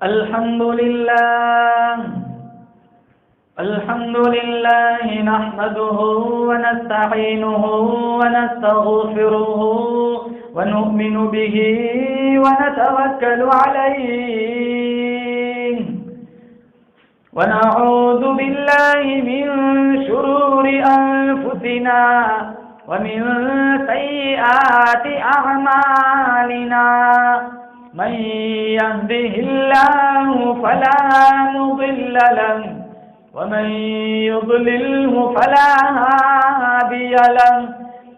الحمد لله نحمده ونستعينه ونستغفره ونؤمن به ونتوكل عليه ونعوذ بالله من شرور أنفسنا ومن سيئات أعمالنا من يهده الله فلا مضل له ومن يضلله فلا هادي له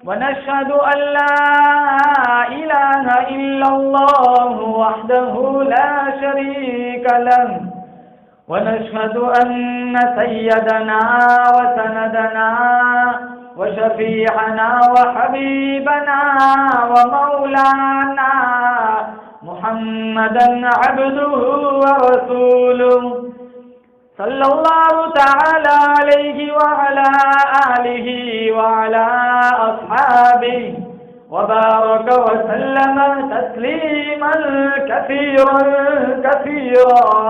ونشهد أن لا إله إلا الله وحده لا شريك له ونشهد أن سيدنا وسندنا وشفيعنا وحبيبنا ومولانا محمدا عبده ورسوله صلى الله تعالى عليه وعلى آله وعلى أصحابه وبارك وسلم تسليما كثيرا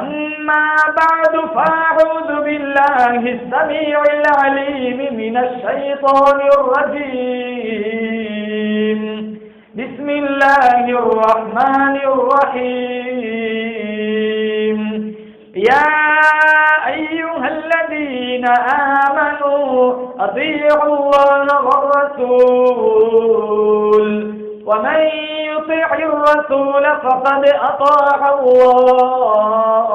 أما بعد فأعوذ بالله السميع العليم من الشيطان الرجيم بسم الله الرحمن الرحيم يا أيها الذين آمنوا أطيعوا الله والرسول ومن يطع الرسول فقد أطاع الله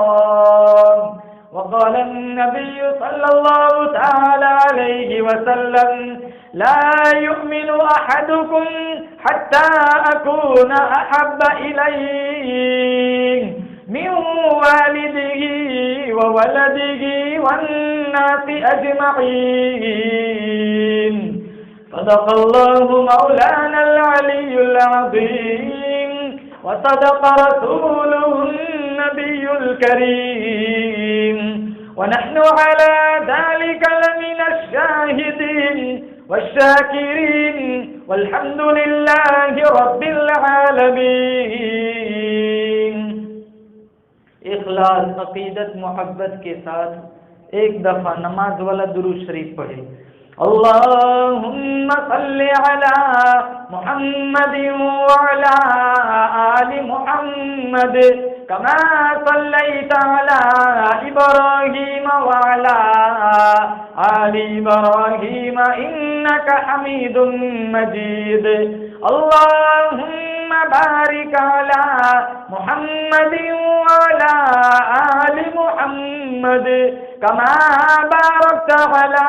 وقال النبي صلى الله تعالى عليه وسلم لا يؤمن أحدكم حتى أكون أحب إليه من والده وولده والناس أجمعين صدق الله مولانا العلي العظيم وصدق رسوله النبي الكريم ونحن على ذلك لمن الشاهدين والشاكرين والحمد لله رب العالمين. اخلاص، عقیدت، محبت کے ساتھ ایک دفعہ نماز والا درود شریف پڑھے. اللهم صل على محمد وعلى آل محمد كما صليت على إبراهيم وعلى آل إبراهيم إنك حميد مجيد. اللهم بارك على محمد وعلى آل محمد كما باركت على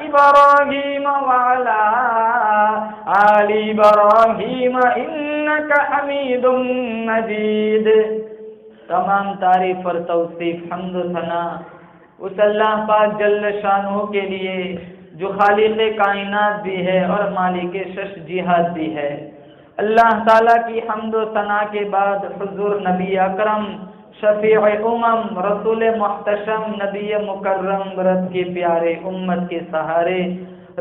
إبراهيم وعلى آل إبراهيم إنك حميد مجيد. تمام تعریف اور توصیف، حمد و ثنا اس اللہ پاک جل شانہ کے لیے جو خالق کائنات بھی ہے اور مالک شش جہاد بھی ہے. اللہ تعالیٰ کی حمد و ثنا کے بعد حضور نبی اکرم شفیع امم رسول محتشم نبی مکرم رب کے پیارے امت کے سہارے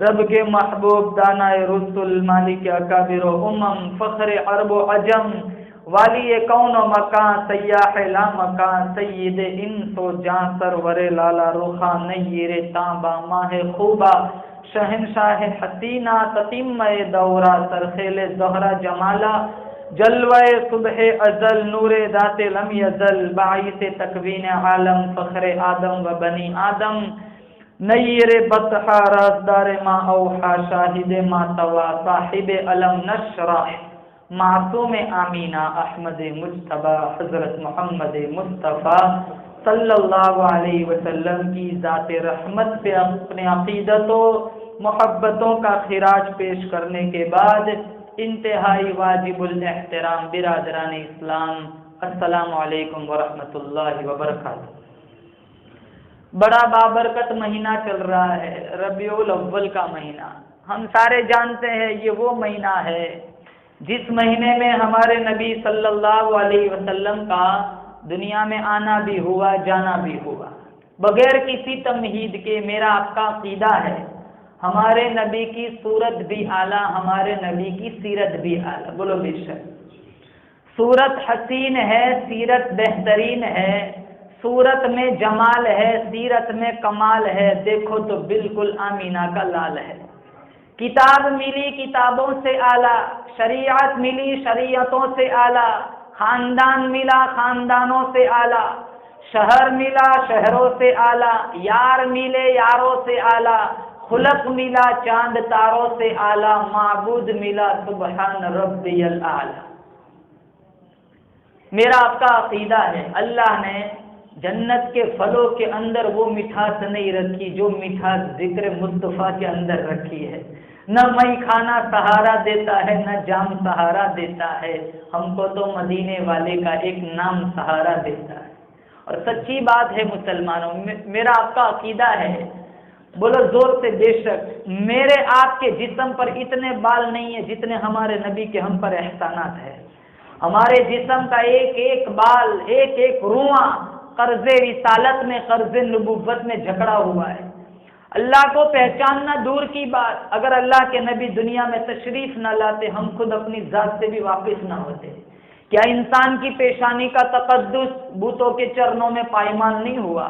رب کے محبوب دانا رسول مالک اکابر و امم فخر عرب و عجم والی کون و مکان سیاح لا مکان سید انس و جاں سرور لالا رخا نیر تانبا ماہ خوبا شہنشاہ حسینہ تتیمہ دورہ سرخیل زہرہ جمالہ جلوہ صبح ازل نور ذات لم یزل باعث تکوین عالم فخر آدم و بنی آدم نیر بطحا رازدار ما اوحا شاہد ما توا صاحب علم نشرح معصوم آمینہ احمد مجتبی حضرت محمد مصطفیٰ صلی اللہ علیہ وسلم کی ذات رحمت پہ اپنے عقیدتوں محبتوں کا خراج پیش کرنے کے بعد انتہائی واجب الاحترام برادران اسلام، السلام علیکم ورحمۃ اللہ وبرکاتہ. بڑا بابرکت مہینہ چل رہا ہے، ربیع الاول کا مہینہ. ہم سارے جانتے ہیں یہ وہ مہینہ ہے جس مہینے میں ہمارے نبی صلی اللہ علیہ وسلم کا دنیا میں آنا بھی ہوا، جانا بھی ہوا. بغیر کسی تمہید کے میرا آپ کا عقیدہ ہے ہمارے نبی کی صورت بھی اعلیٰ، ہمارے نبی کی سیرت بھی اعلیٰ. بولو بے شک. صورت حسین ہے، سیرت بہترین ہے، صورت میں جمال ہے، سیرت میں کمال ہے، دیکھو تو بالکل آمینہ کا لال ہے۔ کتاب ملی کتابوں سے اعلیٰ، شریعت ملی شریعتوں سے اعلیٰ، خاندان ملا خاندانوں سے اعلیٰ، شہر ملا شہروں سے اعلیٰ، یار ملے یاروں سے اعلیٰ، خلق ملا چاند تاروں سے اعلیٰ، معبود ملا سبحان ربی الاعلیٰ۔ میرا آپ کا عقیدہ ہے اللہ نے جنت کے پھلوں کے اندر وہ مٹھاس نہیں رکھی جو مٹھاس ذکر مصطفیٰ کے اندر رکھی ہے۔ نہ مئی کھانا سہارا دیتا ہے، نہ جام سہارا دیتا ہے، ہم کو تو مدینے والے کا ایک نام سہارا دیتا ہے۔ اور سچی بات ہے مسلمانوں، میرا آپ کا عقیدہ ہے، بولو زور سے بے شک، میرے آپ کے جسم پر اتنے بال نہیں ہیں جتنے ہمارے نبی کے ہم پر احسانات ہیں۔ ہمارے جسم کا ایک ایک بال، ایک ایک رواں قرض رسالت میں، قرض نبوت میں جھگڑا ہوا ہے۔ اللہ کو پہچاننا دور کی بات، اگر اللہ کے نبی دنیا میں تشریف نہ لاتے ہم خود اپنی ذات سے بھی واقف نہ ہوتے۔ کیا انسان کی پیشانی کا تقدس بتوں کے چرنوں میں پائمال نہیں ہوا؟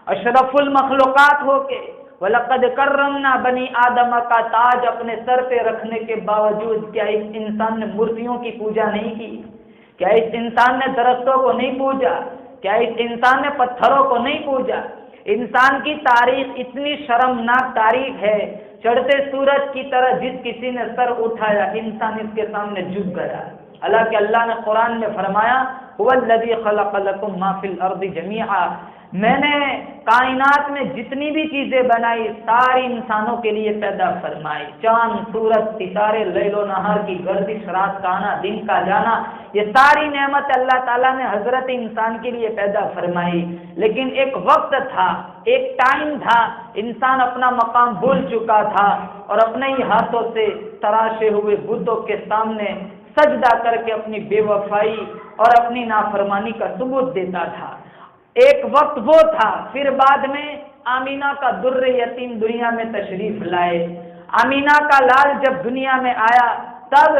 اشرف المخلوقات ہو کے وَلَقَدْ كَرَّمْنَا بَنِي آدَمَ کا تاج اپنے سر پہ رکھنے کے باوجود کیا اس انسان نے مورتیوں کی پوجا نہیں کی؟ کیا اس انسان نے درختوں کو نہیں پوجا؟ کیا اس انسان نے پتھروں کو نہیں پوجا؟ انسان کی تاریخ اتنی شرمناک تاریخ ہے، چڑھتے سورج کی طرح جس کسی نے سر اٹھایا انسان اس کے سامنے جھک گیا۔ اللہ اللہ نے قرآن میں فرمایا هو الذی خلق لکم ما فی الارض جمیعا، میں نے کائنات میں جتنی بھی چیزیں بنائی ساری انسانوں کے لیے پیدا فرمائی، چاند سورج ستارے لیل و نہار کی گردش، رات کا آنا دن کا جانا، یہ ساری نعمت اللہ تعالیٰ نے حضرت انسان کے لیے پیدا فرمائی۔ لیکن ایک وقت تھا، ایک ٹائم تھا، انسان اپنا مقام بھول چکا تھا اور اپنے ہی ہاتھوں سے تراشے ہوئے بتوں کے سامنے سجدہ کر کے اپنی بے وفائی اور اپنی نافرمانی کا ثبوت دیتا تھا۔ ایک وقت وہ تھا، پھر بعد میں آمینہ کا در یتیم دنیا میں تشریف لائے۔ آمینہ کا لال جب دنیا میں آیا، تب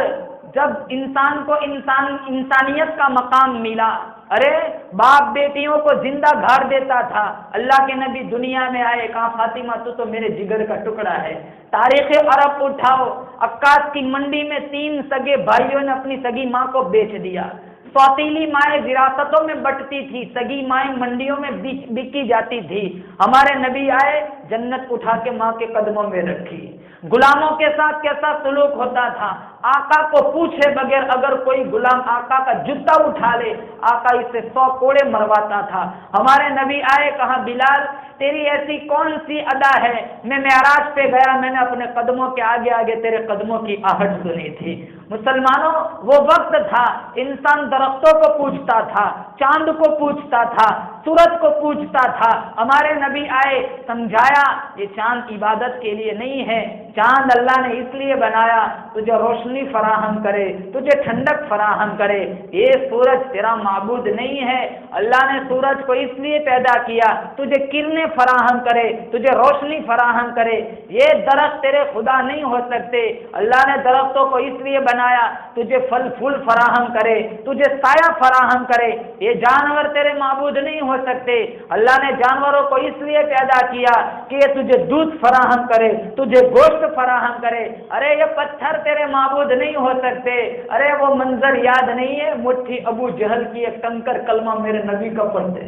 جب انسان کو انسانیت کا مقام ملا، ارے باپ بیٹیوں کو زندہ گاڑ دیتا تھا، اللہ کے نبی دنیا میں آئے، کہا فاطمہ تو میرے جگر کا ٹکڑا ہے۔ تاریخ عرب اٹھاؤ، عکاس کی منڈی میں 3 سگے بھائیوں نے اپنی سگی ماں کو بیچ دیا۔ سوتیلی مائیں وراثتوں میں بٹتی تھی، سگی مائیں منڈیوں میں بکی جاتی تھی۔ ہمارے نبی آئے، جنت اٹھا کے ماں کے قدموں میں رکھی۔ غلاموں کے ساتھ کیسا سلوک ہوتا تھا، آقا کو پوچھے بغیر اگر کوئی غلام آقا کا جوتا اٹھا لے، آقا اسے 100 کوڑے مرواتا تھا۔ ہمارے نبی آئے، کہا بلال تیری ایسی کون سی ادا ہے، میں معراج پہ گیا، میں نے اپنے قدموں کے آگے آگے تیرے قدموں کی آہٹ سنی تھی۔ مسلمانوں، وہ وقت تھا انسان درختوں کو پوچھتا تھا، چاند کو پوچھتا تھا، سورج کو پوچھتا تھا۔ ہمارے نبی آئے، سمجھایا یہ چاند عبادت کے لیے نہیں ہے، چاند اللہ نے اس لیے بنایا تجھے روشنی فراہم کرے، تجھے ٹھنڈک فراہم کرے۔ یہ سورج تیرا معبود نہیں ہے، اللہ نے سورج کو اس لیے پیدا کیا تجھے کرنیں فراہم کرے، تجھے روشنی فراہم کرے۔ یہ درخت تیرے خدا نہیں ہو سکتے، اللہ نے درختوں کو اس لیے بنایا تجھے پھل پھول فراہم کرے، تجھے سایہ فراہم کرے۔ یہ جانور تیرے معبود نہیں ہو سکتے، اللہ نے جانوروں کو اس لیے پیدا کیا کہ یہ تجھے دودھ فراہم کرے، تجھے گوشت فراہم کرے۔ ارے یہ پتھر تیرے معبود نہیں ہو سکتے، ارے وہ منظر یاد نہیں ہے، مٹھی ابو جہل کی ایک کنکر کلمہ میرے نبی کا پڑھتے۔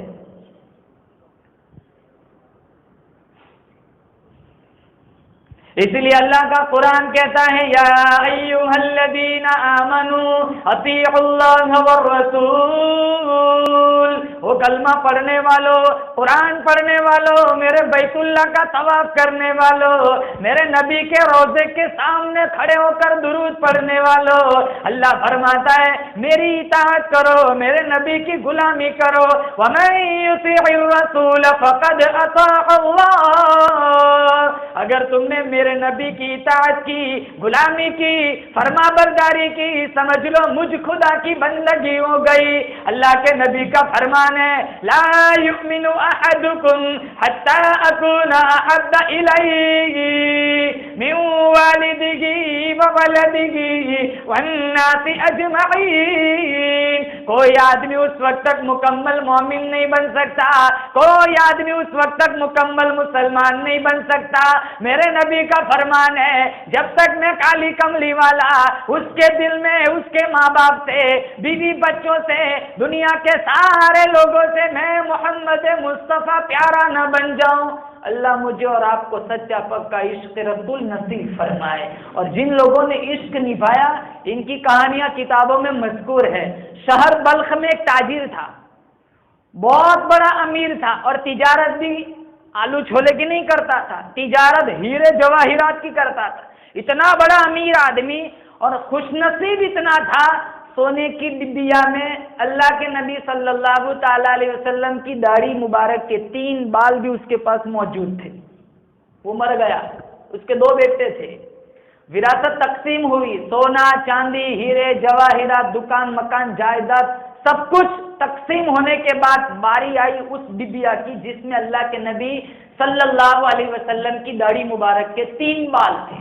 اس لیے اللہ کا قرآن کہتا ہے یا ایھا الذین آمنوا اطیعوا اللہ والرسول، وہ کلمہ پڑھنے والوں، قرآن پڑھنے والوں، میرے بیت اللہ کا طواف کرنے والوں، میرے نبی کے روضے کے سامنے کھڑے ہو کر درود پڑھنے والوں، اللہ فرماتا ہے میری اطاعت کرو، میرے نبی کی غلامی کرو۔ ومن یطیع الرسول فقد اطاع اللہ، اگر تم نے میرے نبی کی اطاعت کی، غلامی کی، فرما برداری کی، سمجھ لو مجھ خدا کی بندگی ہو گئی۔ اللہ کے نبی کا فرمان ہے لا یؤمن احدکم حتی اکون احب الیہ من والدہ وولدہ والناس اجمعین، کوئی آدمی اس وقت تک مکمل مومن نہیں بن سکتا، کوئی آدمی اس وقت تک مکمل مسلمان نہیں بن سکتا۔ میرے نبی کا فرمان ہے، جب تک میں کالی کملی والا اس کے دل میں اس کے ماں باپ سے، بیوی بچوں سے، دنیا کے سارے لوگوں سے میں محمد مصطفیٰ پیارا نہ بن جاؤں، اللہ مجھے اور آپ کو سچا پکا عشق رسول نصیب فرمائے۔ اور جن لوگوں نے عشق نبھایا ان کی کہانیاں کتابوں میں مذکور ہے۔ شہر بلخ میں ایک تاجر تھا، بہت بڑا امیر تھا، اور تجارت بھی آلو چھولے کی نہیں کرتا تھا، تجارت ہیرے جواہرات کی کرتا تھا۔ اتنا بڑا امیر آدمی اور خوش نصیب اتنا تھا، سونے کی ڈبیا میں اللہ کے نبی صلی اللہ تعالی علیہ وسلم کی داڑھی مبارک کے 3 بال بھی اس کے پاس موجود تھے۔ وہ مر گیا، اس کے 2 بیٹے تھے، وراثت تقسیم ہوئی، سونا چاندی ہیرے جواہرات دکان مکان جائیداد سب کچھ تقسیم ہونے کے بعد باری آئی اس ڈبیا کی جس میں اللہ کے نبی صلی اللہ علیہ وسلم کی داڑھی مبارک کے 3 بال تھے۔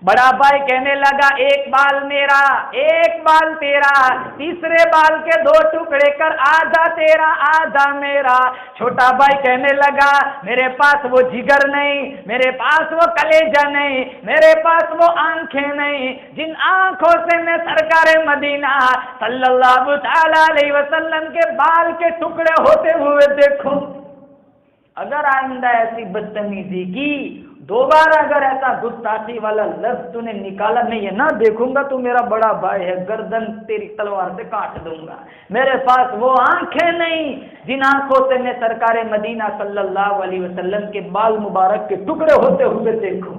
بڑا بھائی کہنے لگا 1 بال میرا 1 بال تیرا، تیسرے بال کے 2 ٹکڑے کر آدھا تیرا آدھا میرا۔ چھوٹا بھائی کہنے لگا میرے پاس وہ جگر نہیں، میرے پاس وہ کلیجہ نہیں، میرے پاس وہ آنکھیں نہیں جن آنکھوں سے میں سرکار مدینہ صلی اللہ تعالی علیہ وسلم کے بال کے ٹکڑے ہوتے ہوئے دیکھوں۔ اگر آئندہ ایسی بدتمیزی کی، دوبارہ اگر ایسا گستاخی والا لفظ تو نے نکالا، میں یہ نہ دیکھوں گا تو میرا بڑا بھائی ہے، گردن تیری تلوار سے کاٹ دوں گا۔ میرے پاس وہ آنکھیں نہیں جن آنکھوں سے میں سرکار مدینہ صلی اللہ علیہ وسلم کے بال مبارک کے ٹکڑے ہوتے ہوئے دیکھوں۔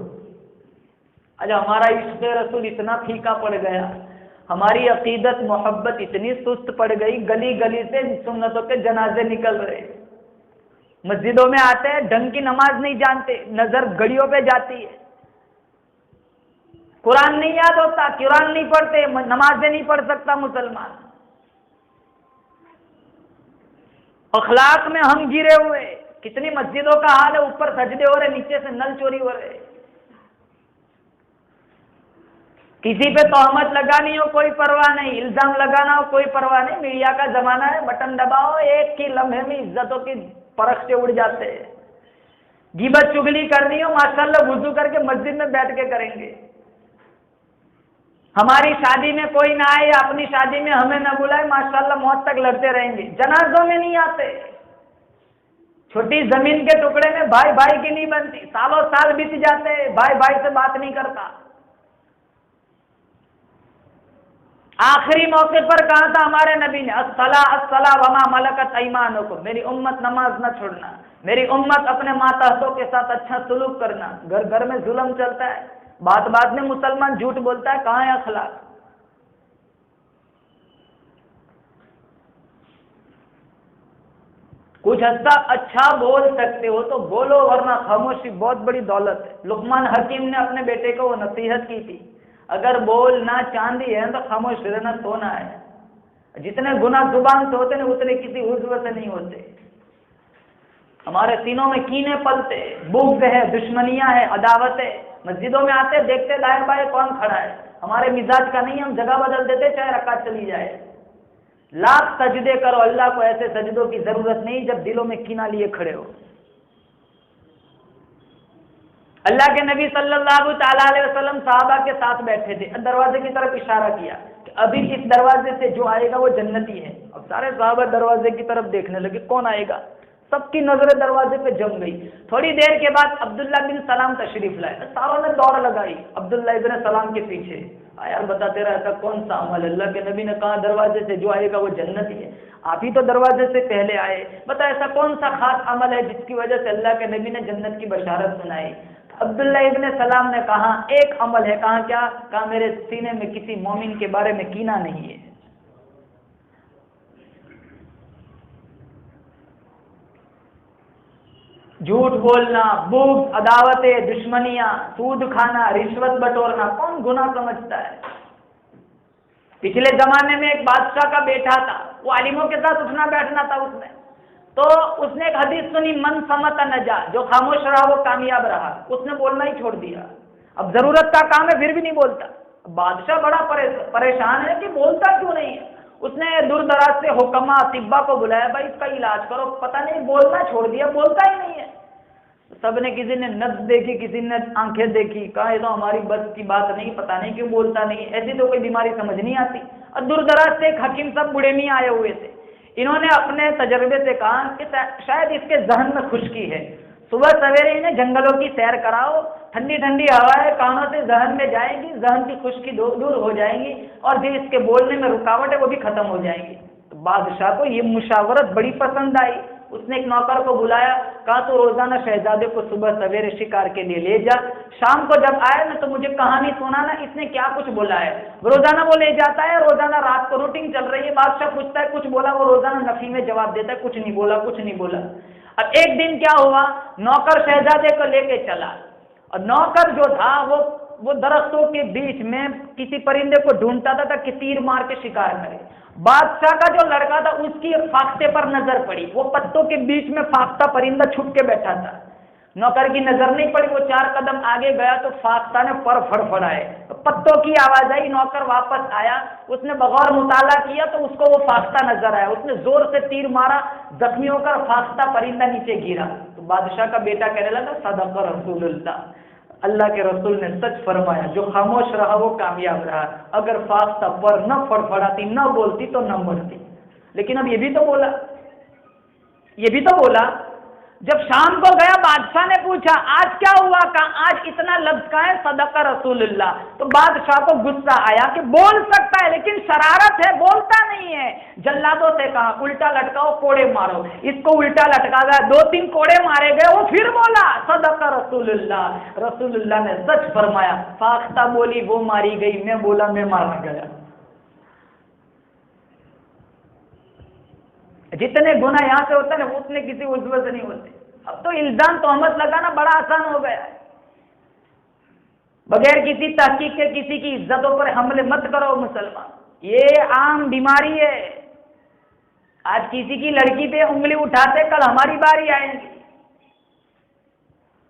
آج ہمارا عشق رسول اتنا پھیکا پڑ گیا، ہماری عقیدت محبت اتنی سست پڑ گئی، گلی گلی سے سنتوں کے جنازے نکل رہے، مسجدوں میں آتے ہیں ڈھنگ کی نماز نہیں جانتے، نظر گھڑیوں پہ جاتی ہے، قرآن نہیں یاد ہوتا، قرآن نہیں پڑھتے، نمازیں نہیں پڑھ سکتا مسلمان، اخلاق میں ہم گرے ہوئے۔ کتنی مسجدوں کا حال ہے، اوپر سجدے ہو رہے، نیچے سے نل چوری ہو رہے، کسی پہ تہمت لگانی ہو کوئی پرواہ نہیں، الزام لگانا ہو کوئی پرواہ نہیں، میڈیا کا زمانہ ہے، بٹن دباؤ ایک ہی لمحے میں عزتوں کی پرخ سے اڑ جاتے ہیں۔ غیبت چگلی کرنی ہو ماشاءاللہ وضو کر کے مسجد میں بیٹھ کے کریں گے، ہماری شادی میں کوئی نہ آئے یا اپنی شادی میں ہمیں نہ بلائے ماشاءاللہ موت تک لڑتے رہیں گے، جنازوں میں نہیں آتے، چھوٹی زمین کے ٹکڑے میں بھائی بھائی کی نہیں بنتی، سالوں سال بیت جاتے بھائی بھائی سے بات نہیں کرتا۔ آخری موقع پر کہا تھا ہمارے نبی نے الصلاۃ الصلاۃ وما ملکت ایمانکم، میری امت نماز نہ چھوڑنا، میری امت اپنے ماتحتوں کے ساتھ اچھا سلوک کرنا۔ گھر گھر میں ظلم چلتا ہے، بات بات میں مسلمان جھوٹ بولتا ہے، کہاں ہے اخلاق؟ کچھ اچھا بول سکتے ہو تو بولو، ورنہ خاموشی بہت بڑی دولت ہے۔ لقمان حکیم نے اپنے بیٹے کو وہ نصیحت کی تھی، اگر بولنا چاندی ہے تو خاموش رہنا سونا ہے۔ جتنے گناہ زبان سے ہوتے ہیں اتنے کسی عضو سے نہیں ہوتے۔ ہمارے سینوں میں کینے پلتے، بغض ہے، دشمنیاں ہیں، عداوت ہے، مسجدوں میں آتے دیکھتے دائیں بائیں کون کھڑا ہے، ہمارے مزاج کا نہیں، ہم جگہ بدل دیتے چاہے رکعت چلی جائے۔ لاکھ سجدے کرو، اللہ کو ایسے سجدوں کی ضرورت نہیں جب دلوں میں کینہ لیے کھڑے ہو۔ اللہ کے نبی صلی اللہ تعالی علیہ وسلم صحابہ کے ساتھ بیٹھے تھے، دروازے کی طرف اشارہ کیا کہ ابھی اس دروازے سے جو آئے گا وہ جنتی ہے۔ اب سارے صحابہ دروازے کی طرف دیکھنے لگے کون آئے گا، سب کی نظریں دروازے پہ جم گئی۔ تھوڑی دیر کے بعد عبداللہ بن سلام تشریف لائے، ساروں نے دوڑ لگائی عبداللہ ابن سلام کے پیچھے، یار بتا تیرا ایسا کون سا عمل ہے، اللہ کے نبی نے کہا دروازے سے جو آئے گا وہ جنتی ہے، آپ ہی تو دروازے سے پہلے آئے، بتا ایسا کون سا خاص عمل ہے جس کی وجہ سے اللہ کے نبی نے جنت کی بشارت سنائی۔ عبداللہ ابن سلام نے کہا ایک عمل ہے۔ کہا کیا؟ کہا میرے سینے میں کسی مومن کے بارے میں کینہ نہیں ہے۔ جھوٹ بولنا، بغض، عداوتیں، دشمنیاں، سود کھانا، رشوت بٹورنا کون گناہ سمجھتا ہے؟ پچھلے زمانے میں ایک بادشاہ کا بیٹا تھا، وہ عالموں کے ساتھ اٹھنا بیٹھنا تھا اس میں، تو اس نے ایک حدیث سنی من صمت نجا، جو خاموش رہا وہ کامیاب رہا، اس نے بولنا ہی چھوڑ دیا۔ اب ضرورت کا کام ہے پھر بھی نہیں بولتا۔ بادشاہ بڑا پریشان ہے کہ بولتا کیوں نہیں ہے۔ اس نے دور دراز سے حکما طبا کو بلایا، بھائی اس کا علاج کرو، پتہ نہیں بولنا چھوڑ دیا، بولتا ہی نہیں ہے۔ سب نے، کسی نے نبض دیکھی، کسی نے آنکھیں دیکھی، کہا یہ تو ہماری بس کی بات نہیں، پتہ نہیں کیوں بولتا نہیں، ایسی تو کوئی بیماری سمجھ نہیں آتی۔ اور دور دراز سے ایک حکیم صاحب بوڑھے نہیں آئے ہوئے تھے، انہوں نے اپنے تجربے سے کہا کہ شاید اس کے ذہن میں خشکی ہے، صبح سویرے انہیں جنگلوں کی سیر کراؤ، ٹھنڈی ٹھنڈی ہوائیں کانوں سے ذہن میں جائیں گی، ذہن کی خشکی دور ہو جائیں گی، اور جو اس کے بولنے میں رکاوٹ ہے وہ بھی ختم ہو جائیں گی۔ تو بادشاہ کو یہ مشاورت بڑی پسند آئی، اس نے ایک نوکر کو بلایا، کہا تو روزانہ شہزادے کو صبح سویرے شکار کے لیے لے جا، شام کو جب آئے نا تو مجھے کہانی سنانا اس نے کیا کچھ بولا ہے۔ روزانہ وہ لے جاتا ہے، روزانہ رات کو روٹنگ چل رہی ہے، بادشاہ پوچھتا ہے کچھ بولا، وہ روزانہ نفی میں جواب دیتا ہے کچھ نہیں بولا، کچھ نہیں بولا۔ اب ایک دن کیا ہوا، نوکر شہزادے کو لے کے چلا، اور نوکر جو تھا وہ درختوں کے بیچ میں کسی پرندے کو ڈھونڈتا تھا کہ تیر مار کے شکار کرے۔ بادشاہ کا جو لڑکا تھا اس کی فاختے پر نظر پڑی، وہ پتوں کے بیچ میں فاختہ پرندہ چھپ کے بیٹھا تھا، نوکر کی نظر نہیں پڑی، وہ 4 قدم آگے گیا تو فاختہ نے پر فڑفڑائے، پتوں کی آواز آئی، نوکر واپس آیا، اس نے بغور مطالعہ کیا تو اس کو وہ فاختہ نظر آیا، اس نے زور سے تیر مارا، زخمی ہو کر فاختہ پرندہ نیچے گرا۔ تو بادشاہ کا بیٹا کہنے لگا صدق رسول اللہ، اللہ کے رسول نے سچ فرمایا، جو خاموش رہا وہ کامیاب رہا، اگر فاختہ پر نہ فڑفڑاتی، نہ بولتی تو نہ مرتی۔ لیکن اب یہ بھی تو بولا، جب شام کو گیا بادشاہ نے پوچھا آج کیا ہوا، کہا آج اتنا لفظ کا ہے صدق رسول اللہ۔ تو بادشاہ کو غصہ آیا کہ بول سکتا ہے لیکن شرارت ہے، بولتا نہیں ہے۔ جلادوں سے کہا الٹا لٹکاؤ، کوڑے مارو، اس کو الٹا لٹکا گیا، 2-3 کوڑے مارے گئے، وہ پھر بولا صدق رسول اللہ، رسول اللہ نے سچ فرمایا، فاختہ بولی وہ ماری گئی، میں بولا میں مارا گیا۔ جتنے گناہ یہاں سے ہوتے ہیں نا اتنے کسی عضو سے نہیں ہوتے۔ اب تو الزام تہمت لگانا بڑا آسان ہو گیا ہے، بغیر کسی تحقیق کے کسی کی عزتوں پر حملے مت کرو مسلمان، یہ عام بیماری ہے۔ آج کسی کی لڑکی پہ انگلی اٹھاتے کل ہماری باری آئے گی۔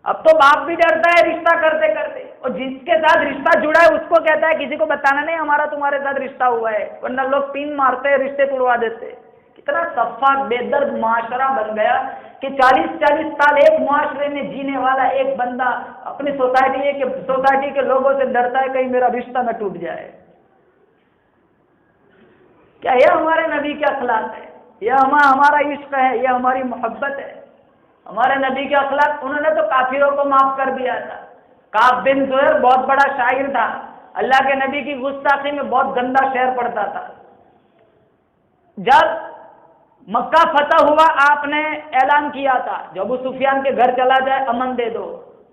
اب تو باپ بھی ڈرتا ہے رشتہ کرتے کرتے، اور جس کے ساتھ رشتہ جڑا ہے اس کو کہتا ہے کسی کو بتانا نہیں ہمارا تمہارے ساتھ رشتہ ہوا ہے، ورنہ لوگ پین مارتے ہیں، رشتے توڑوا دیتے۔ اتنا صفاق بے درد معاشرہ بن گیا کہ 40 سال ایک معاشرے میں جینے والا ایک بندہ اپنی سوسائٹی کے لوگوں سے ڈرتا ہے کہیں میرا رشتہ نہ ٹوٹ جائے۔ کیا یہ ہمارے نبی کے اخلاق ہے؟ یہ ہمارا عشق ہے، یہ ہماری محبت ہے؟ ہمارے نبی کے اخلاق، انہوں نے تو کافروں کو معاف کر دیا تھا۔ کعب بن زہیر بہت بڑا شاعر تھا، اللہ کے نبی کی گستاخی میں بہت گندا شعر پڑھتا تھا۔ جب مکہ فتح ہوا آپ نے اعلان کیا تھا جو ابو سفیان کے گھر چلا جائے امن دے دو،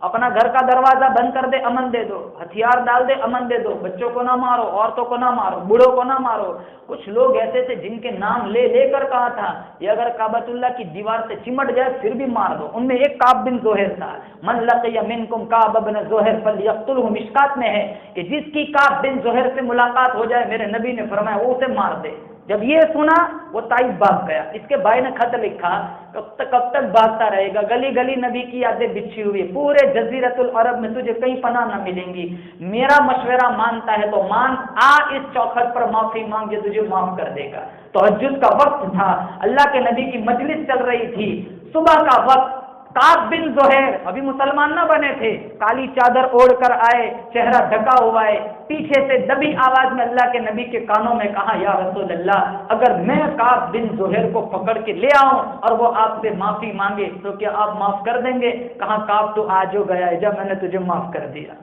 اپنا گھر کا دروازہ بند کر دے امن دے دو، ہتھیار ڈال دے امن دے دو، بچوں کو نہ مارو، عورتوں کو نہ مارو، بوڑھوں کو نہ مارو۔ کچھ لوگ ایسے تھے جن کے نام لے لے کر کہا تھا یہ اگر کعبۃ اللہ کی دیوار سے چمٹ جائے پھر بھی مار دو۔ ان میں ایک کعب بن زہیر تھا، من لقی منکم کعب بن زہیر فلیقتلہ، مشکات میں ہے کہ جس کی کعب بن زہیر سے ملاقات ہو جائے میرے نبی نے فرمایا وہ اسے مار دے۔ جب یہ سنا وہ طائف بھاگ گیا، اس کے بھائی نے خط لکھا کب تک بھاگتا رہے گا، گلی گلی نبی کی یادیں بچھی ہوئی، پورے جزیرۃ العرب میں تجھے کہیں پناہ نہ ملیں گی، میرا مشورہ مانتا ہے تو مان، آ اس چوکھٹ پر معافی مانگ، یہ تجھے معاف کر دے گا۔ تہجد کا وقت تھا، اللہ کے نبی کی مجلس چل رہی تھی، صبح کا وقت، کعب بن زہیر ابھی مسلمان نہ بنے تھے، کالی چادر اوڑھ کر آئے، چہرہ ڈھکا ہوا ہے، پیچھے سے دبی آواز میں اللہ کے نبی کے کانوں میں کہا یا رسول اللہ اگر میں کعب بن زہیر کو پکڑ کے لے آؤں اور وہ آپ سے معافی مانگے تو کیا آپ معاف کر دیں گے؟ کہا کعب تو آج ہو گیا ہے جب میں نے تجھے معاف کر دیا،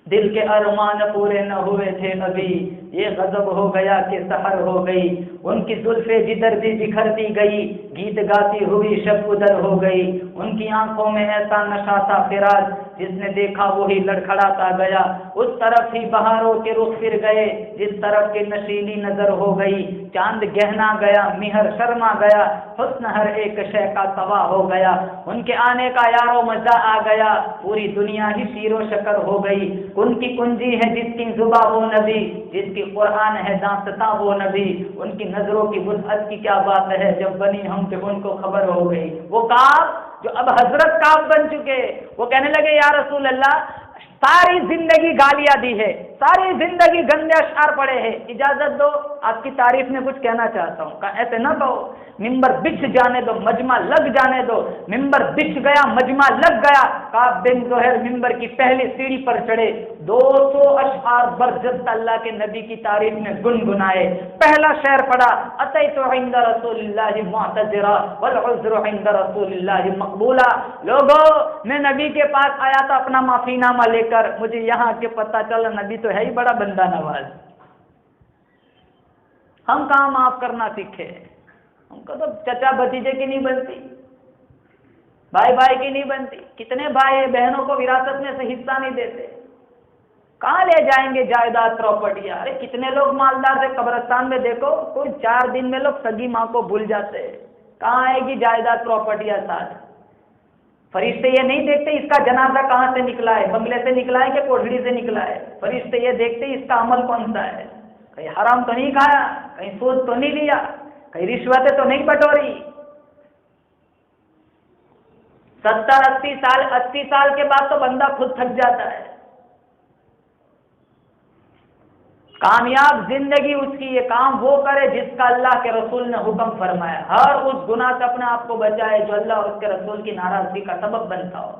دل کے ارمان پورے نہ ہوئے تھے ابھی، یہ غضب ہو گیا کہ سحر ہو گئی، ان کی زلفیں جدھر بھی بکھرتی گئی، گیت گاتی ہوئی شب ادھر ہو گئی، ان کی آنکھوں میں ایسا نشہ تھا فراز، جس نے دیکھا وہی لڑکھڑاتا گیا، اس طرف ہی بہاروں کے رخ پھر گئے جس طرف کی نشیلی نظر ہو گئی، چاند گہنا گیا، مہر شرما گیا، حسن ہر ایک شے کا توا ہو گیا، ان کے آنے کا یارو مزہ آ گیا، پوری دنیا ہی شیر و شکر ہو گئی، ان کی کنجی ہے جس کی زباں وہ نبی، جس کی قرآن ہے دانستہ وہ نبی، ان کی نظروں کی وسعت کی کیا بات ہے، جب بنی ہم پہ ان کو خبر ہو گئی۔ وہ کعب جو اب حضرت کعب بن چکے، وہ کہنے لگے یا رسول اللہ ساری زندگی گالیاں دی ہے، ساری زندگی گندے اشعار پڑے ہیں، اجازت دو آپ کی تعریف میں کچھ کہنا چاہتا ہوں۔ کہا ایسے نہ کہو، ممبر بچھ جانے دو، مجمع لگ جانے دو۔ ممبر بچھ گیا، مجمع لگ گیا۔ کعب بن زہیر ممبر کی پہلی سیڑھی پر چڑھے، 200 اشعار برجستہ اللہ کے نبی کی تعریف میں گنگنائے۔ پہلا شعر پڑھا، اتیت عند رسول اللہ معتذرا والعذر عند رسول اللہ مقبولا۔ لوگوں، میں نبی کے پاس آیا تھا اپنا معافی نامہ لے کر، مجھے یہاں کے پتہ چلا نبی تو ہے ہی بڑا بندہ نواز۔ ہم کہاں معاف کرنا سیکھے؟ ہم کو تو چچا بھتیجے کی نہیں بنتی، بھائی بھائی کی نہیں بنتی۔ کتنے بھائی بہنوں کو وراثت میں سے حصہ نہیں دیتے، کہاں لے جائیں گے جائیداد پراپرٹیاں؟ ارے کتنے لوگ مالدار تھے قبرستان میں، دیکھو کوئی 4 دن میں لوگ سگی ماں کو بھول جاتے ہیں، کہاں آئے گی جائیداد پراپرٹیاں ساتھ؟ فرشتے یہ نہیں دیکھتے اس کا جنازہ کہاں سے نکلا ہے، بنگلے سے نکلا ہے کہ کوٹڑی سے نکلا ہے۔ فرشتے یہ دیکھتے اس کا عمل کون سا ہے، کہیں حرام تو نہیں کھایا، کہیں سود تو نہیں لیا، کہیں رشوتیں تو نہیں بٹوری۔ 80 سال کے بعد تو بندہ خود تھک جاتا ہے۔ کامیاب زندگی اس کی یہ کام وہ کرے جس کا اللہ کے رسول نے حکم فرمایا، ہر اس گناہ سے اپنے آپ کو بچائے جو اللہ اور اس کے رسول کی ناراضگی کا سبب بنتا ہو۔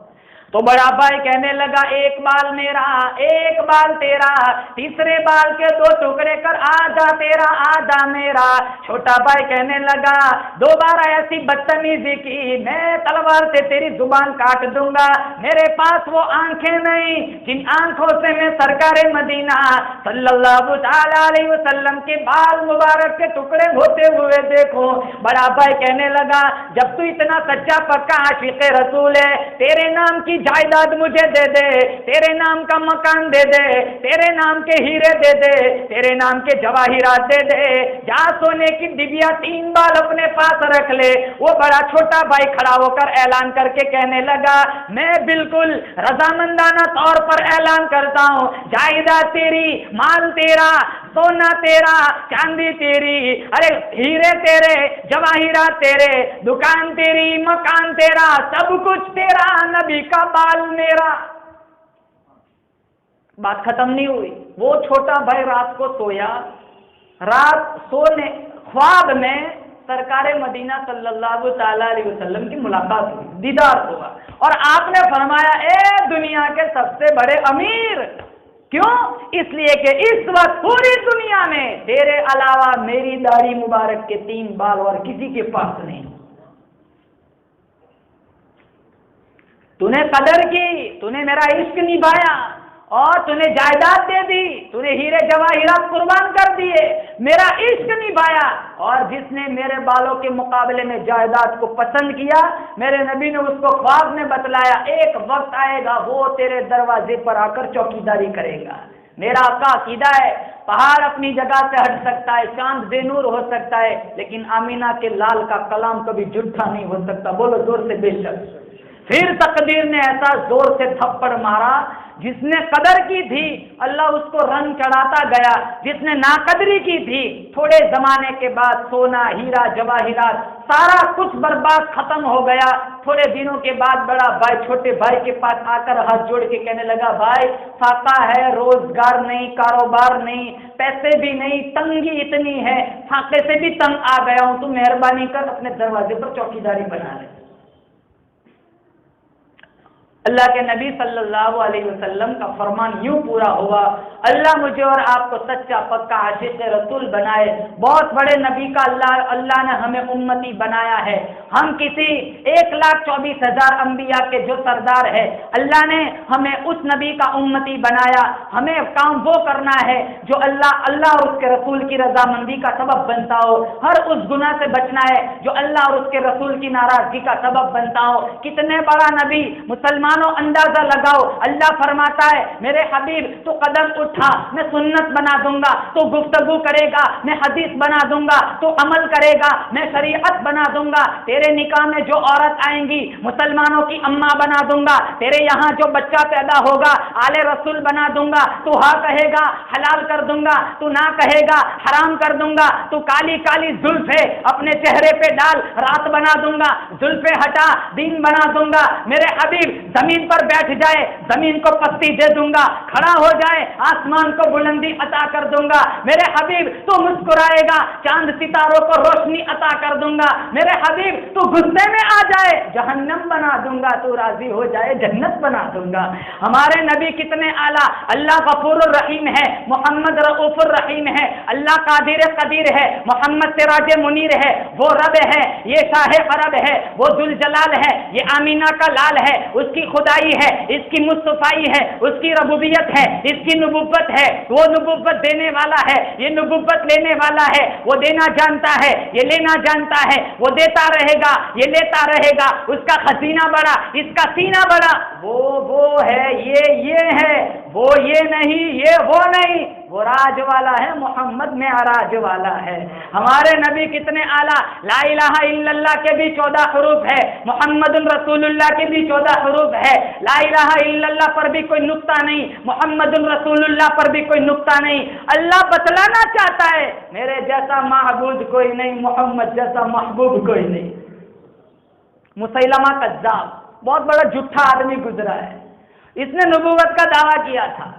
تو بڑا بھائی کہنے لگا، ایک بال میرا ایک بال تیرا، تیسرے بال کے 2 ٹکڑے کر، آدھا تیرا آدھا میرا۔ چھوٹا بھائی کہنے لگا، دوبارہ ایسی بدتمیزی کی میں تلوار سے تیری زبان کاٹ دوں گا۔ میرے پاس وہ آنکھیں نہیں جن آنکھوں سے میں سرکار مدینہ صلی اللہ تعالی علیہ وسلم کے بال مبارک کے ٹکڑے ہوتے ہوئے دیکھوں۔ بڑا بھائی کہنے لگا، جب تو اتنا سچا پکا عاشق رسول ہے، تیرے نام کی جائیداد مجھے دے دے، تیرے نام کا مکان دے دے، تیرے نام کے ہیرے دے دے، تیرے نام کے جواہرات دے دے، جا سونے کی ڈبیا 3 بال اپنے پاس رکھ لے۔ وہ بڑا چھوٹا بھائی کھڑا ہو کر اعلان کر کے کہنے لگا، میں بالکل رضامندانہ طور پر اعلان کرتا ہوں، جائیداد تیری، مال تیرا، سونا تیرا، چاندی تیری، ارے ہیرے تیرے، جواہرات تیرے، دکان تیری، مکان تیرا، سب کچھ تیرا، نبی کا بال میرا۔ بات ختم نہیں ہوئی۔ وہ چھوٹا بھائی رات کو سویا، رات سونے خواب میں سرکار مدینہ صلی اللہ تعالی علیہ وسلم کی ملاقات ہوئی، دیدار ہوا، اور آپ نے فرمایا، اے دنیا کے سب سے بڑے امیر، کیوں؟ اس لیے کہ اس وقت پوری دنیا میں تیرے علاوہ میری داڑھی مبارک کے 3 بال اور کسی کے پاس نہیں۔ تو نے قدر کی، تو نے میرا عشق نبھایا، اور تو نے جائیداد دے دی، تو نے ہیرے جواہرات قربان کر دیے، میرا عشق نبھایا، اور جس نے میرے بالوں کے مقابلے میں جائیداد کو پسند کیا، میرے نبی نے اس کو خواب میں بتلایا، ایک وقت آئے گا وہ تیرے دروازے پر آ کر چوکیداری کرے گا۔ میرا آقا عقیدہ ہے، پہاڑ اپنی جگہ سے ہٹ سکتا ہے، چاند بے نور ہو سکتا ہے، لیکن آمینہ کے لال کا کلام کبھی جھوٹا نہیں ہو سکتا۔ بولو زور سے بے شک۔ پھر تقدیر نے ایسا زور سے تھپڑ مارا، جس نے قدر کی تھی اللہ اس کو رنگ چڑھاتا گیا، جس نے ناقدری کی تھی تھوڑے زمانے کے بعد سونا ہیرا جواہرات سارا کچھ برباد ختم ہو گیا۔ تھوڑے دنوں کے بعد بڑا بھائی چھوٹے بھائی کے پاس آ کر ہاتھ جوڑ کے کہنے لگا، بھائی فاقہ ہے، روزگار نہیں، کاروبار نہیں، پیسے بھی نہیں، تنگی اتنی ہے، فاقے سے بھی تنگ آ گیا ہوں، تو مہربانی کر اپنے دروازے پر چوکیداری بنا لے۔ اللہ کے نبی صلی اللہ علیہ وسلم کا فرمان یوں پورا ہوا، اللہ مجھے اور آپ کو سچا پکا عاشق رسول بنائے۔ بہت بڑے نبی کا اللہ نے ہمیں امتی بنایا ہے۔ ہم کسی 1,24,000 انبیاء کے جو سردار ہے، اللہ نے ہمیں اس نبی کا امتی بنایا۔ ہمیں کام وہ کرنا ہے جو اللہ اور اس کے رسول کی رضامندی کا سبب بنتا ہو، ہر اس گناہ سے بچنا ہے جو اللہ اور اس کے رسول کی ناراضگی کا سبب بنتا ہو۔ کتنے بڑا نبی، مسلمانوں اندازہ لگاؤ، اللہ فرماتا ہے میرے حبیب تو قدم اٹھا، میں سنت بنا دوں گا، تو گفتگو کرے گا، میں حدیث بنا دوں گا، تو عمل کرے گا، میں شریعت بنا دوں گا، تیرے نکاح میں جو عورت آئیں گی مسلمانوں کی اماں بنا دوں گا، تیرے یہاں جو بچہ پیدا ہوگا آل رسول بنا دوں گا، تو ہاں کہے گا حلال کر دوں گا، تو نہ کہے گا حرام کر دوں گا، تو کالی کالی زلفیں اپنے چہرے پہ ڈال رات بنا دوں گا، زلفیں ہٹا دین بنا دوں گا۔ میرے حبیب زمین پر بیٹھ جائے زمین کو پستی دے دوں گا، کھڑا ہو جائے آسمان کو بلندی عطا کر دوں گا، میرے حبیب تو مسکرائے گا چاند ستاروں کو روشنی عطا کر دوں گا، میرے حبیب تو غصے میں آ جائے جہنم بنا دوں گا، تو راضی ہو جائے جنت بنا دوں گا۔ ہمارے نبی کتنے اعلیٰ، اللہ غفور الرحیم ہے، محمد رؤوف الرحیم ہے، اللہ قادر قدیر ہے، محمد سراج منیر ہے، وہ رب ہے، یہ شاہ عرب ہے، وہ ذوالجلال ہے، یہ آمینہ کا لال ہے، اس کی خدائی ہے، اس کی مصطفائی ہے، اس کی ربوبیت ہے، اس کی نبوت ہے، وہ نبوت دینے والا ہے، یہ نبوت لینے والا ہے، وہ دینا جانتا ہے، یہ لینا جانتا ہے، وہ دیتا رہے گا، یہ لیتا رہے گا، اس کا خزینہ بڑا، اس کا سینہ بڑا، وہ ہے، یہ ہے، وہ یہ نہیں، یہ وہ نہیں، وہ راج والا ہے، محمد میں راج والا ہے۔ ہمارے نبی کتنے اعلیٰ، لا الہ الا اللہ کے بھی 14 حروف ہے، محمد رسول اللہ کے بھی 14 حروف ہے، لا الہ الا اللہ پر بھی کوئی نقطہ نہیں، محمد رسول اللہ پر بھی کوئی نقطہ نہیں۔ اللہ بتلانا چاہتا ہے میرے جیسا معبود کوئی نہیں، محمد جیسا محبوب کوئی نہیں۔ مسیلمہ کذاب بہت بڑا جھوٹا آدمی گزرا ہے، اس نے نبوت کا دعویٰ کیا تھا۔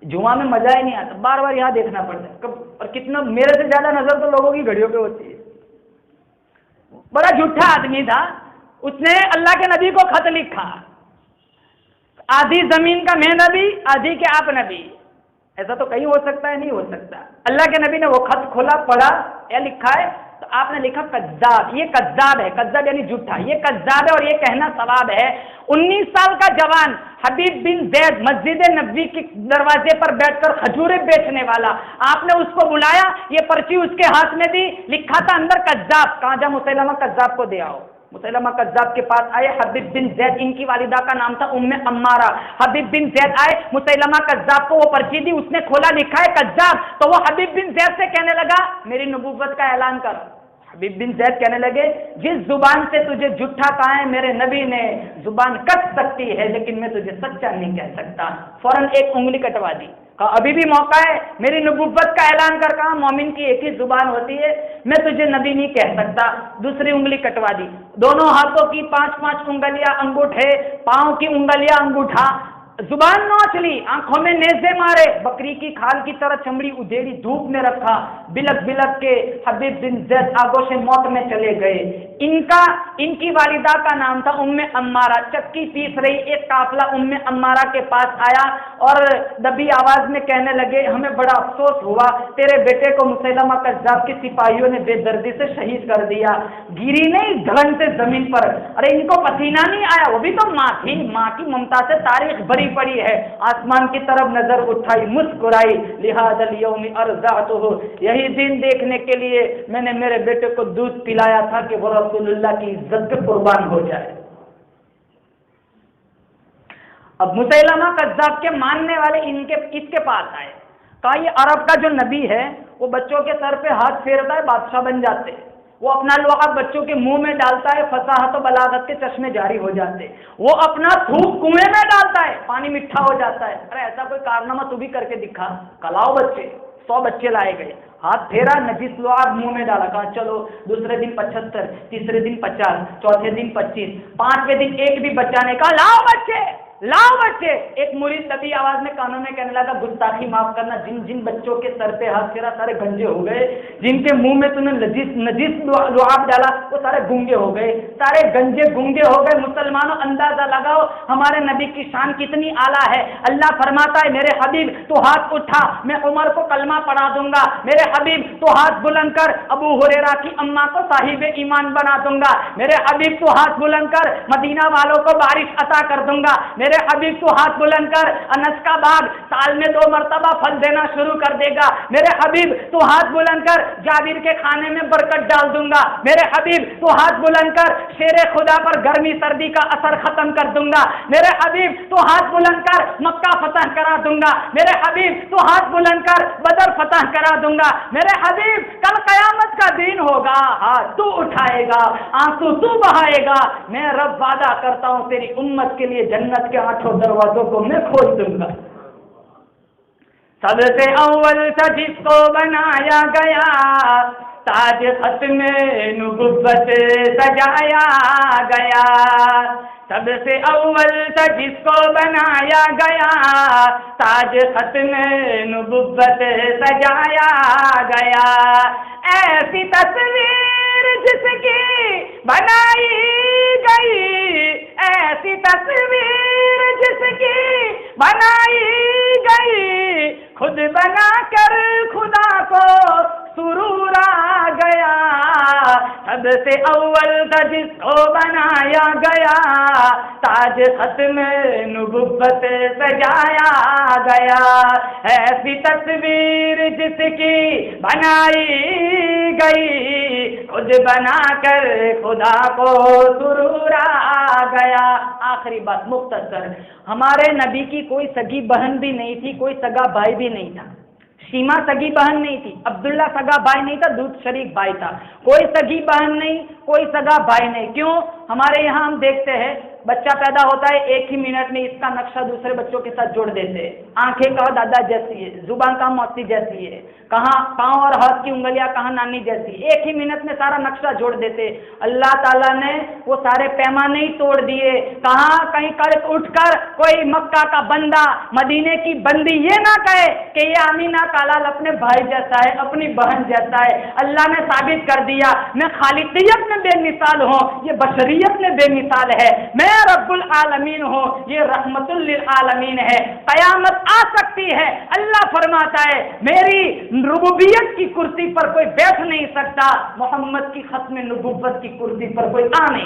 جمعہ میں مزہ ہی نہیں آتا، بار بار یہاں دیکھنا پڑتا ہے، اور کتنا میرے سے زیادہ نظر تو لوگوں کی گھڑیوں پہ ہوتی ہے۔ بڑا جھوٹا آدمی تھا، اس نے اللہ کے نبی کو خط لکھا، آدھی زمین کا میں نبی، آدھی کے آپ نبی، ایسا تو کہیں ہو سکتا ہے؟ نہیں ہو سکتا۔ اللہ کے نبی نے وہ خط کھولا، پڑھا، کیا لکھا ہے؟ تو آپ نے لکھا کذاب، یہ کذاب ہے، کذاب یعنی جھوٹا، یہ کذاب ہے اور یہ کہنا ثواب ہے۔ 19 سال کا جوان حبیب بن زید مسجد نبوی کے دروازے پر بیٹھ کر کھجوریں بیچنے والا، آپ نے اس کو بلایا، یہ پرچی اس کے ہاتھ میں دی، لکھا تھا اندر کذاب، کہاں جا مسیلمہ کذاب کو دے آؤ۔ مسیلمہ کذاب کے پاس آئے، حبیب بن زید، ان کی والدہ کا نام تھا ام عمارہ، حبیب بن زید آئے، مسیلمہ کذاب کو وہ پرچی دی، اس نے کھولا، لکھا ہے کذاب، تو وہ حبیب بن زید سے کہنے لگا میری نبوت کا اعلان کر۔ حبیب بن زید کہنے لگے جس زبان سے تجھے جھوٹا کہا ہے میرے نبی نے، زبان کٹ سکتی ہے لیکن میں تجھے سچا نہیں کہہ سکتا۔ فوراً ایک انگلی کٹوا دی، کہا ابھی بھی موقع ہے، میری نبوت کا اعلان کر۔ کہا مومن کی ایک ہی زبان ہوتی ہے، میں تجھے نبی نہیں کہہ سکتا۔ دوسری انگلی کٹوا دی، دونوں ہاتھوں کی 5 انگلیاں انگوٹھے، پاؤں کی انگلیاں انگوٹھا، زبان نوچ لی، آنکھوں میں نیزے مارے، بکری کی کھال کی طرح چمڑی ادھیڑی دھوپ میں رکھا، بلک بلک کے حبیب بن زید آگوش موت میں چلے گئے۔ ان کی والدہ کا نام تھا ام عمارہ، چکی پیس رہی، ایک قافلہ ام عمارہ کے پاس آیا اور دبی آواز میں کہنے لگے ہمیں بڑا افسوس ہوا، تیرے بیٹے کو مسیلمہ کذاب کے سپاہیوں نے بے دردی سے شہید کر دیا۔ گری نہیں دھڑن سے زمین پر، ارے ان کو پسینہ نہیں آیا، وہ بھی تو ماں تھی، ماں کی ممتا سے تاریخ بری پڑی ہے، آسمان کی طرف نظر اٹھائی، مسکرائی، لہذا الیوم ارضعتہ، یہی دن دیکھنے کے لیے میں نے میرے بیٹے کو دودھ پلایا تھا کہ وہ رسول اللہ کی عزت پہ قربان ہو جائے۔ اب مسیلمہ کذاب کے ماننے والے اس کے پاس آئے، کہا یہ عرب کا جو نبی ہے وہ بچوں کے سر پہ ہاتھ پھیرتا ہے بادشاہ بن جاتے ہیں، وہ اپنا لعاب بچوں کے منہ میں ڈالتا ہے، فصاحت و بلاغت کے چشمے جاری ہو جاتے، وہ اپنا تھوک کنویں میں ڈالتا ہے، پانی میٹھا ہو جاتا ہے۔ ارے ایسا کوئی کارنامہ تو بھی کر کے دکھا، کلاؤ بچے، 100 بچے لائے گئے، ہاتھ پھیرا، نجس لعاب منہ میں ڈالا، کہا چلو، دوسرے دن 75، تیسرے دن 50، چوتھے دن 25، 5ویں دن ایک بھی بچہ نے کہا لاؤ بچے لاؤ بچے۔ ایک مرید دبی آواز میں کانوں میں کہنے لگا گستاخی معاف کرنا، جن بچوں کے سر پہ ہاتھ پھیرا سارے گنجے ہو گئے، جن کے منہ میں تم نے نجس لعاب ڈالا وہ سارے گونگے ہو گئے، سارے گنجے گونگے ہو گئے۔ مسلمانوں اندازہ لگاؤ ہمارے نبی کی شان کتنی اعلیٰ ہے۔ اللہ فرماتا ہے میرے حبیب تو ہاتھ اٹھا، میں عمر کو کلمہ پڑھا دوں گا، میرے حبیب تو ہاتھ بلند کر، ابو ہریرہ کی اماں کو صاحب ایمان بنا دوں گا، میرے حبیب تو ہاتھ بلند کر، مدینہ والوں کو بارش عطا کر دوں گا، میرے حبیب تو ہاتھ بلند کر، انس کا باغ سال میں 2 مرتبہ پھل دینا شروع کر دے گا، میرے حبیب تو ہاتھ بلند کر، جابر کے کھانے میں برکت ڈال دوں گا، میرے حبیب تو ہاتھ بلند کر، شیر خدا پر گرمی سردی کا اثر ختم کر دوں گا، میرے حبیب تو ہاتھ بلند کر، مکہ فتح کرا دوں گا، میرے حبیب تو ہاتھ بلند کر، بدر فتح کرا دوں گا، میرے حبیب کل قیامت کا دن ہوگا، ہاتھ تو اٹھائے گا، آنسو تو بہائے گا، میں رب وعدہ کرتا ہوں تیری امت کے لیے جنت کے 8 دروازوں کو میں کھول دوں گا۔ سب سے اول تھا جس کو بنایا گیا، تاج ختم نبوت سجایا گیا، سب سے اول تھا جس کو بنایا گیا، تاج ختم نبوت سجایا گیا، ایسی تصویر جس کی بنائی گئی، ایسی تصویر جس کی بنائی گئی، خود بنا کر خدا کو سرور آ گیا، سب سے اول تھا جس کو بنایا گیا، تاج ختم نبوت سجایا گیا، ایسی تصویر جس کی بنائی گئی، خود بنا کر خدا کو سرور آ گیا۔ آخری بات مختصر، ہمارے نبی کی کوئی سگی بہن بھی نہیں تھی، کوئی سگا بھائی بھی نہیں تھا، شیما سگی بہن نہیں تھی، عبداللہ سگا بھائی نہیں تھا، دودھ شریک بھائی تھا، کوئی سگی بہن نہیں، کوئی سگا بھائی نہیں۔ کیوں؟ ہمارے یہاں ہم دیکھتے ہیں بچہ پیدا ہوتا ہے، ایک ہی منٹ میں اس کا نقشہ دوسرے بچوں کے ساتھ جوڑ دیتے ہیں، آنکھیں کہاں دادا جیسی ہے، زبان کہاں موسی جیسی ہے، کہاں پاؤں اور ہاتھ کی انگلیاں کہاں نانی جیسی، ایک ہی منٹ میں سارا نقشہ جوڑ دیتے۔ اللہ تعالیٰ نے وہ سارے پیمانے ہی توڑ دیے، کہاں کہیں اٹھ کر کوئی مکہ کا بندہ مدینے کی بندی یہ نہ کہے کہ یہ آمینہ کا لال اپنے بھائی جیسا ہے، اپنی بہن جیسا ہے۔ اللہ نے ثابت کر دیا میں خالقیت میں بے مثال ہوں، یہ بشریت میں بے مثال ہے، میں رب العالمین ہوں، یہ رحمت للعالمین ہے۔ قیامت آ سکتی ہے، اللہ فرماتا ہے میری ربوبیت کی کرسی پر کوئی بیٹھ نہیں سکتا، محمد کی ختم نبوت کی کرسی پر کوئی آ نہیں